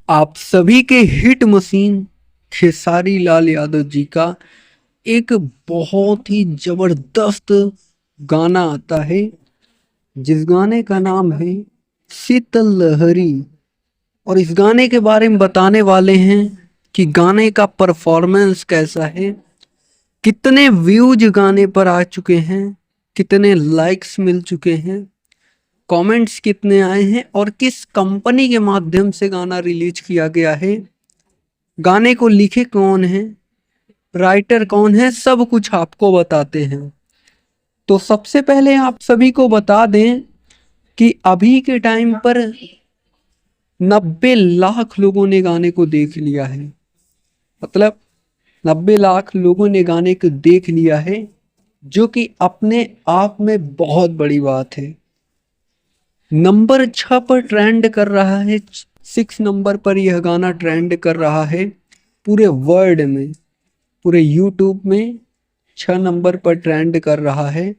आप सभी के हिट मशीन खेसारी लाल यादव जी का एक बहुत ही जबरदस्त गाना आता है, जिस गाने का नाम है शीतल लहरी। और इस गाने के बारे में बताने वाले हैं कि गाने का परफॉर्मेंस कैसा है, कितने व्यूज गाने पर आ चुके हैं, कितने लाइक्स मिल चुके हैं, कमेंट्स कितने आए हैं और किस कंपनी के माध्यम से गाना रिलीज किया गया है, गाने को लिखे कौन है, राइटर कौन है, सब कुछ आपको बताते हैं। तो सबसे पहले आप सभी को बता दें कि अभी के टाइम पर 90 लाख लोगों ने गाने को देख लिया है। मतलब 90 लाख लोगों ने गाने को देख लिया है, जो कि अपने आप में बहुत बड़ी बात है। नंबर 6 पर ट्रेंड कर रहा है, 6 नंबर पर यह गाना ट्रेंड कर रहा है पूरे वर्ल्ड में। पूरे यूट्यूब में 6 नंबर पर ट्रेंड कर रहा है।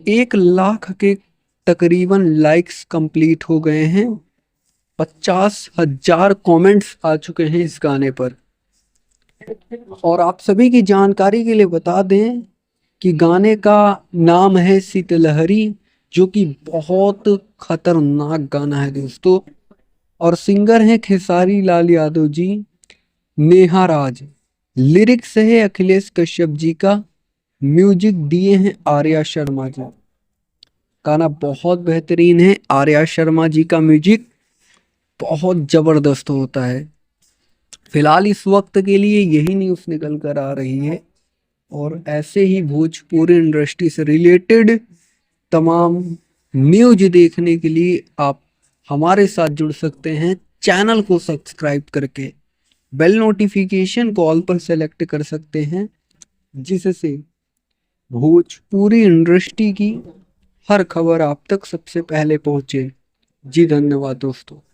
1 लाख के तकरीबन लाइक्स कंप्लीट हो गए हैं। 50,000 कमेंट्स आ चुके हैं इस गाने पर। और आप सभी की जानकारी के लिए बता दें कि गाने का नाम है शीतलहरी, जो कि बहुत खतरनाक गाना है दोस्तों। और सिंगर हैं खेसारी लाल यादव जी, नेहा राज। लिरिक्स है अखिलेश कश्यप जी का, म्यूजिक दिए हैं आर्या शर्मा जी। गाना बहुत बेहतरीन है। आर्या शर्मा जी का म्यूजिक बहुत जबरदस्त होता है। फिलहाल इस वक्त के लिए यही न्यूज़ निकल कर आ रही है। और ऐसे ही भोजपुरी इंडस्ट्री से रिलेटेड तमाम न्यूज देखने के लिए आप हमारे साथ जुड़ सकते हैं, चैनल को सब्सक्राइब करके बेल नोटिफिकेशन को ऑल पर सेलेक्ट कर सकते हैं, जिससे भोजपुरी इंडस्ट्री की हर खबर आप तक सबसे पहले पहुंचे। जी धन्यवाद दोस्तों।